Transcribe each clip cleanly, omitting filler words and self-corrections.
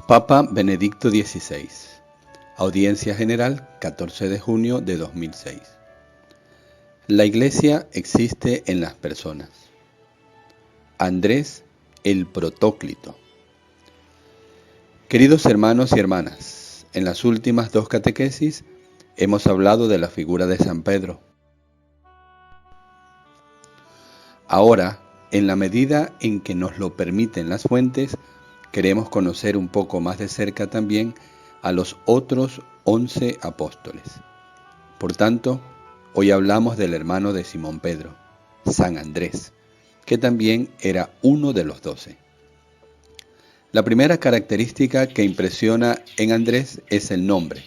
Papa Benedicto XVI. Audiencia General, 14 de junio de 2006. La Iglesia existe en las personas. Andrés el Protóclito. Queridos hermanos y hermanas, en las últimas dos catequesis hemos hablado de la figura de San Pedro. Ahora, en la medida en que nos lo permiten las fuentes, queremos conocer un poco más de cerca también a los otros 11 apóstoles. Por tanto, hoy hablamos del hermano de Simón Pedro, San Andrés, que también era uno de los 12. La primera característica que impresiona en Andrés es el nombre.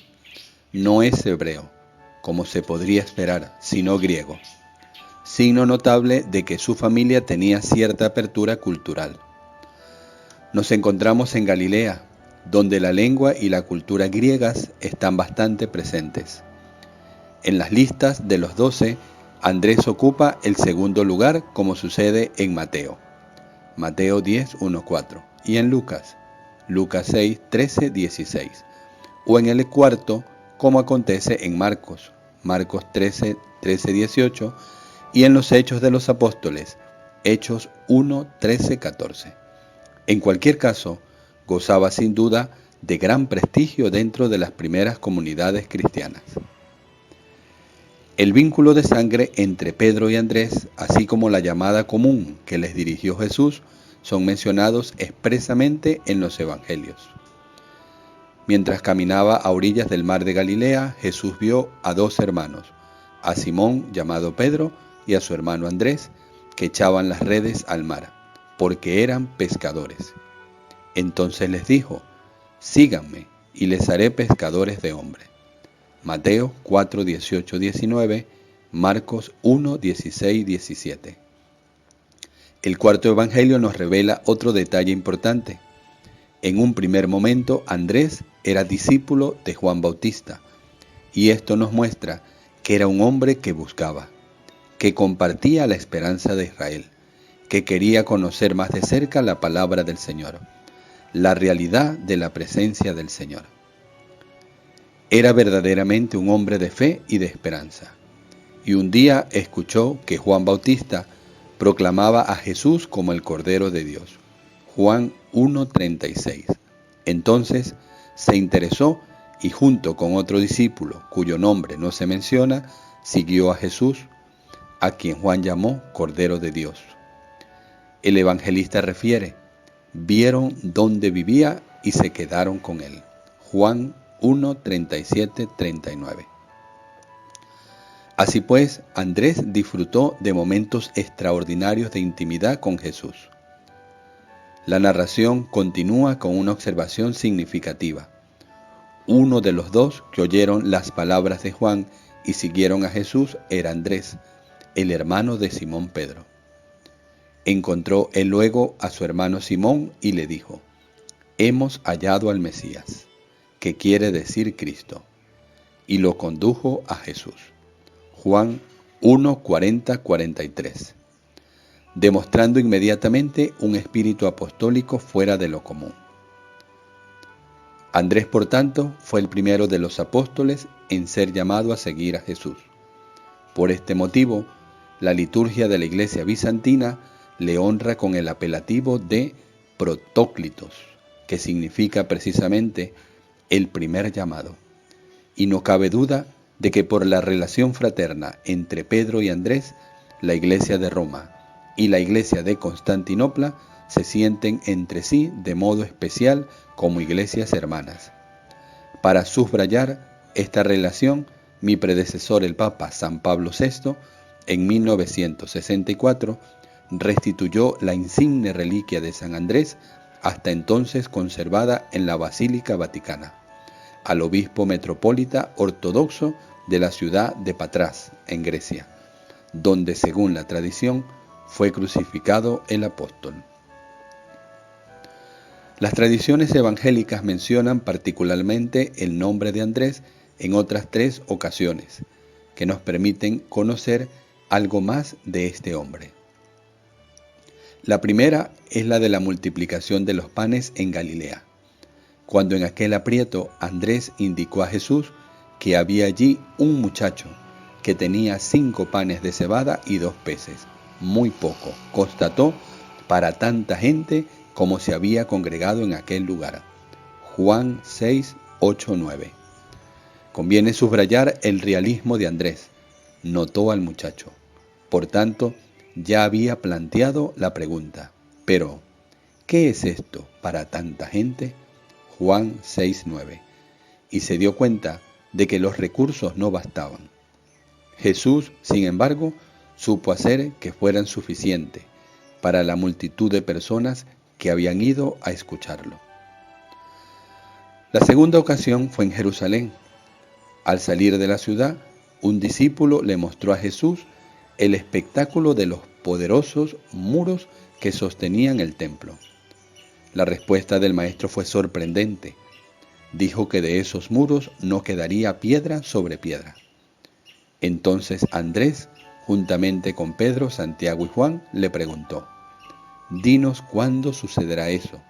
No es hebreo, como se podría esperar, sino griego. Signo notable de que su familia tenía cierta apertura cultural. Nos encontramos en Galilea, donde la lengua y la cultura griegas están bastante presentes. En las listas de los 12, Andrés ocupa el segundo lugar, como sucede en Mateo 10, 1, 4, y en Lucas 6, 13, 16, o en el cuarto, como acontece en Marcos 13, 18, y en los Hechos de los Apóstoles, Hechos 1, 13, 14. En cualquier caso, gozaba sin duda de gran prestigio dentro de las primeras comunidades cristianas. El vínculo de sangre entre Pedro y Andrés, así como la llamada común que les dirigió Jesús, son mencionados expresamente en los Evangelios. Mientras caminaba a orillas del mar de Galilea, Jesús vio a dos hermanos, a Simón, llamado Pedro, y a su hermano Andrés, que echaban las redes al mar, porque eran pescadores. Entonces les dijo: síganme, y les haré pescadores de hombres. Mateo 4, 18, 19, Marcos 1, 16, 17. El cuarto evangelio nos revela otro detalle importante. En un primer momento, Andrés era discípulo de Juan Bautista, y esto nos muestra que era un hombre que buscaba, que compartía la esperanza de Israel, que quería conocer más de cerca la palabra del Señor, la realidad de la presencia del Señor. Era verdaderamente un hombre de fe y de esperanza. Y un día escuchó que Juan Bautista proclamaba a Jesús como el Cordero de Dios. Juan 1:36. Entonces se interesó y junto con otro discípulo, cuyo nombre no se menciona, siguió a Jesús, a quien Juan llamó Cordero de Dios. El evangelista refiere: vieron dónde vivía y se quedaron con él. Juan 1:37, 39. Así pues, Andrés disfrutó de momentos extraordinarios de intimidad con Jesús. La narración continúa con una observación significativa. Uno de los dos que oyeron las palabras de Juan y siguieron a Jesús era Andrés, el hermano de Simón Pedro. Encontró él luego a su hermano Simón y le dijo: hemos hallado al Mesías, que quiere decir Cristo, y lo condujo a Jesús. Juan 1:40, 43, demostrando inmediatamente un espíritu apostólico fuera de lo común. Andrés, por tanto, fue el primero de los apóstoles en ser llamado a seguir a Jesús. Por este motivo, la liturgia de la Iglesia bizantina le honra con el apelativo de Protóclitos, que significa precisamente el primer llamado. Y no cabe duda de que por la relación fraterna entre Pedro y Andrés, la Iglesia de Roma y la Iglesia de Constantinopla se sienten entre sí de modo especial como iglesias hermanas. Para subrayar esta relación, mi predecesor, el Papa San Pablo VI, en 1964, restituyó la insigne reliquia de San Andrés, hasta entonces conservada en la Basílica Vaticana, al obispo metropolita ortodoxo de la ciudad de Patras, en Grecia, donde, según la tradición, fue crucificado el apóstol. Las tradiciones evangélicas mencionan particularmente el nombre de Andrés en otras 3 ocasiones, que nos permiten conocer algo más de este hombre. La primera es la de la multiplicación de los panes en Galilea, cuando en aquel aprieto Andrés indicó a Jesús que había allí un muchacho que tenía 5 panes de cebada y 2 peces, muy poco, constató, para tanta gente como se había congregado en aquel lugar. Juan 6, 8, 9. Conviene subrayar el realismo de Andrés. Notó al muchacho. Por tanto, ya había planteado la pregunta. Pero, ¿qué es esto para tanta gente? Juan 6, 9. Y se dio cuenta de que los recursos no bastaban. Jesús, sin embargo, supo hacer que fueran suficientes para la multitud de personas que habían ido a escucharlo. La segunda ocasión fue en Jerusalén. Al salir de la ciudad, un discípulo le mostró a Jesús el espectáculo de los poderosos muros que sostenían el templo. La respuesta del maestro fue sorprendente. Dijo que de esos muros no quedaría piedra sobre piedra. Entonces Andrés, juntamente con Pedro, Santiago y Juan, le preguntó: «Dinos cuándo sucederá eso,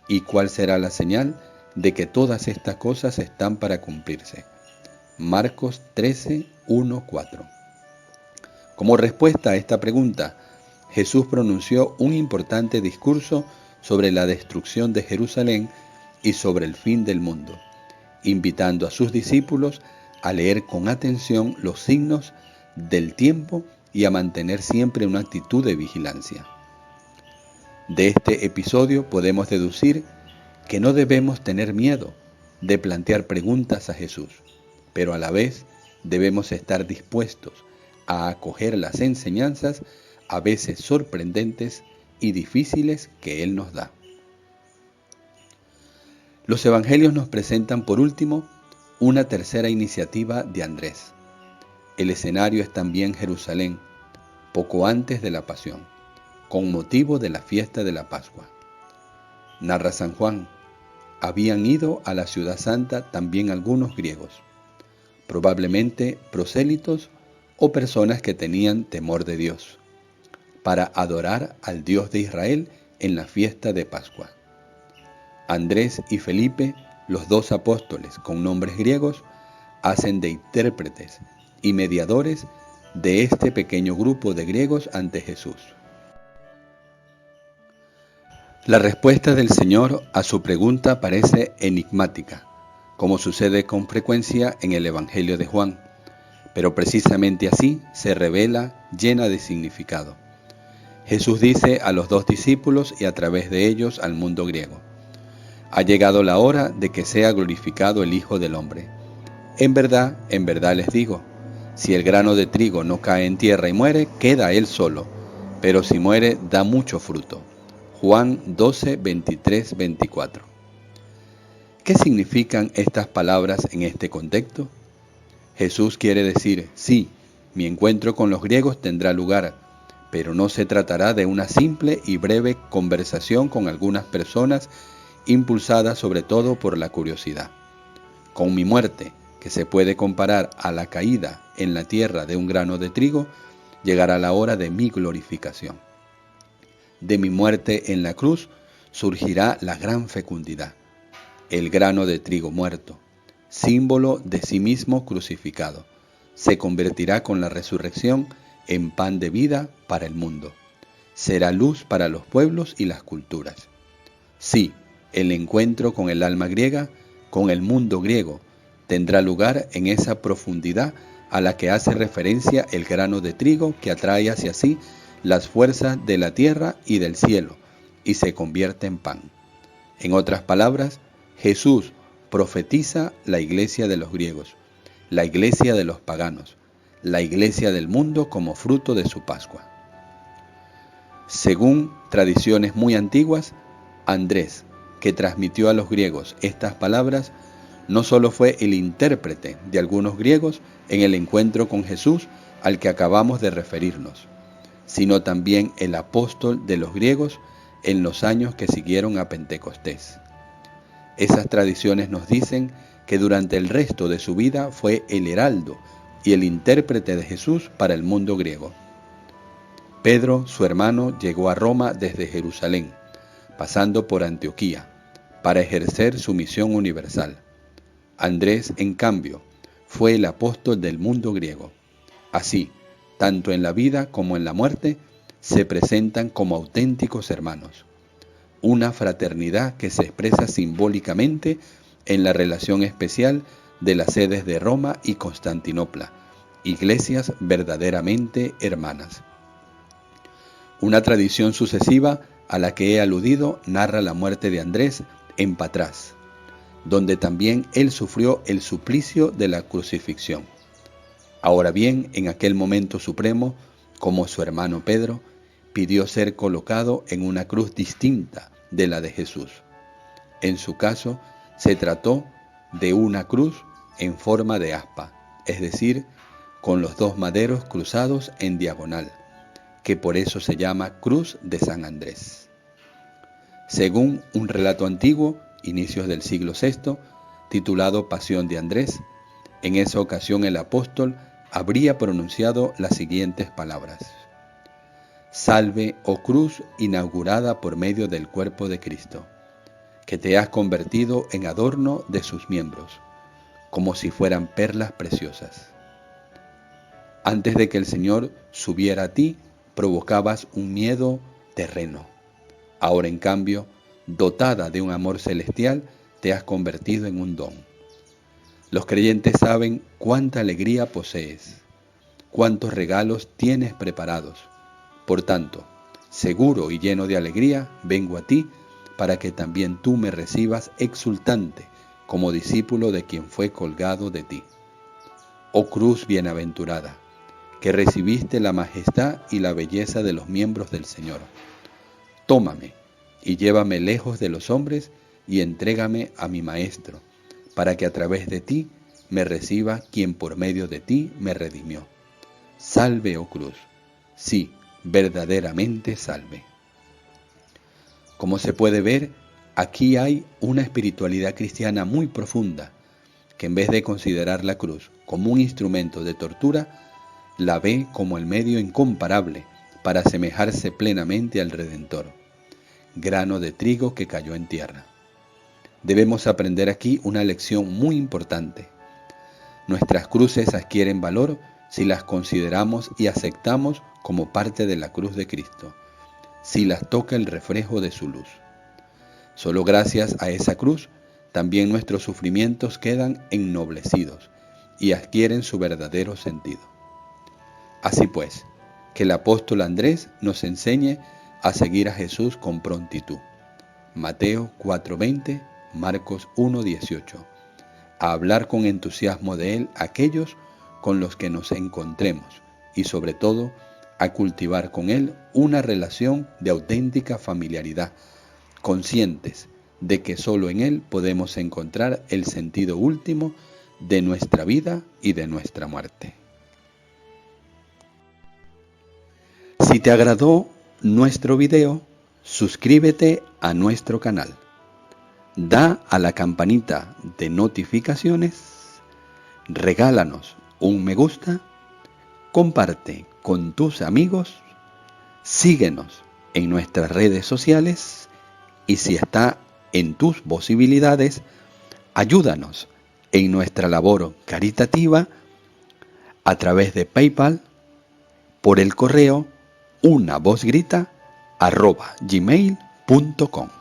y cuál será la señal de que todas estas cosas están para cumplirse». Marcos 13, 1, 4. Como respuesta a esta pregunta, Jesús pronunció un importante discurso sobre la destrucción de Jerusalén y sobre el fin del mundo, invitando a sus discípulos a leer con atención los signos del tiempo y a mantener siempre una actitud de vigilancia. De este episodio podemos deducir que no debemos tener miedo de plantear preguntas a Jesús, pero a la vez debemos estar dispuestos a acoger las enseñanzas, a veces sorprendentes y difíciles, que Él nos da. Los evangelios nos presentan, por último, una tercera iniciativa de Andrés. El escenario es también Jerusalén, poco antes de la Pasión, con motivo de la fiesta de la Pascua. Narra San Juan: habían ido a la ciudad santa también algunos griegos, probablemente prosélitos o personas que tenían temor de Dios, para adorar al Dios de Israel en la fiesta de Pascua. Andrés y Felipe, los 2 apóstoles con nombres griegos, hacen de intérpretes y mediadores de este pequeño grupo de griegos ante Jesús. La respuesta del Señor a su pregunta parece enigmática, como sucede con frecuencia en el Evangelio de Juan, pero precisamente así se revela llena de significado. Jesús dice a los 2 discípulos y a través de ellos al mundo griego: ha llegado la hora de que sea glorificado el Hijo del Hombre. En verdad les digo, si el grano de trigo no cae en tierra y muere, queda él solo, pero si muere, da mucho fruto. Juan 12, 23, 24. ¿Qué significan estas palabras en este contexto? Jesús quiere decir: sí, mi encuentro con los griegos tendrá lugar, pero no se tratará de una simple y breve conversación con algunas personas impulsadas sobre todo por la curiosidad. Con mi muerte, que se puede comparar a la caída en la tierra de un grano de trigo, llegará la hora de mi glorificación. De mi muerte en la cruz surgirá la gran fecundidad, el grano de trigo muerto, símbolo de sí mismo crucificado, se convertirá con la resurrección en pan de vida para el mundo. Será luz para los pueblos y las culturas. Sí, el encuentro con el alma griega, con el mundo griego, tendrá lugar en esa profundidad a la que hace referencia el grano de trigo que atrae hacia sí las fuerzas de la tierra y del cielo y se convierte en pan. En otras palabras, Jesús profetiza la iglesia de los griegos, la iglesia de los paganos, la iglesia del mundo como fruto de su Pascua. Según tradiciones muy antiguas, Andrés, que transmitió a los griegos estas palabras, no solo fue el intérprete de algunos griegos en el encuentro con Jesús al que acabamos de referirnos, sino también el apóstol de los griegos en los años que siguieron a Pentecostés. Esas tradiciones nos dicen que durante el resto de su vida fue el heraldo y el intérprete de Jesús para el mundo griego. Pedro, su hermano, llegó a Roma desde Jerusalén, pasando por Antioquía, para ejercer su misión universal. Andrés, en cambio, fue el apóstol del mundo griego. Así, tanto en la vida como en la muerte, se presentan como auténticos hermanos. Una fraternidad que se expresa simbólicamente en la relación especial de las sedes de Roma y Constantinopla, iglesias verdaderamente hermanas. Una tradición sucesiva a la que he aludido narra la muerte de Andrés en Patras, donde también él sufrió el suplicio de la crucifixión. Ahora bien, en aquel momento supremo, como su hermano Pedro, pidió ser colocado en una cruz distinta de la de Jesús. En su caso, se trató de una cruz en forma de aspa, es decir, con los dos maderos cruzados en diagonal, que por eso se llama Cruz de San Andrés. Según un relato antiguo, inicios del siglo VI, titulado Pasión de Andrés, en esa ocasión el apóstol habría pronunciado las siguientes palabras: Salve, oh cruz inaugurada por medio del cuerpo de Cristo, que te has convertido en adorno de sus miembros, como si fueran perlas preciosas. Antes de que el Señor subiera a ti, provocabas un miedo terreno. Ahora, en cambio, dotada de un amor celestial, te has convertido en un don. Los creyentes saben cuánta alegría posees, cuántos regalos tienes preparados. Por tanto, seguro y lleno de alegría, vengo a ti para que también tú me recibas exultante como discípulo de quien fue colgado de ti. Oh cruz bienaventurada, que recibiste la majestad y la belleza de los miembros del Señor. Tómame y llévame lejos de los hombres y entrégame a mi Maestro, para que a través de ti me reciba quien por medio de ti me redimió. Salve, oh cruz. Sí, verdaderamente salve. Como se puede ver, aquí hay una espiritualidad cristiana muy profunda, que en vez de considerar la cruz como un instrumento de tortura, la ve como el medio incomparable para asemejarse plenamente al Redentor, grano de trigo que cayó en tierra. Debemos aprender aquí una lección muy importante. Nuestras cruces adquieren valor si las consideramos y aceptamos como parte de la cruz de Cristo, si las toca el reflejo de su luz. Solo gracias a esa cruz, también nuestros sufrimientos quedan ennoblecidos y adquieren su verdadero sentido. Así pues, que el apóstol Andrés nos enseñe a seguir a Jesús con prontitud. Mateo 4:20, Marcos 1:18. A hablar con entusiasmo de Él aquellos con los que nos encontremos y sobre todo a cultivar con Él una relación de auténtica familiaridad, conscientes de que solo en Él podemos encontrar el sentido último de nuestra vida y de nuestra muerte. Si te agradó nuestro video, suscríbete a nuestro canal. Da a la campanita de notificaciones, regálanos un me gusta, comparte con tus amigos, síguenos en nuestras redes sociales y si está en tus posibilidades, ayúdanos en nuestra labor caritativa a través de PayPal, por el correo unavozgrita@gmail.com.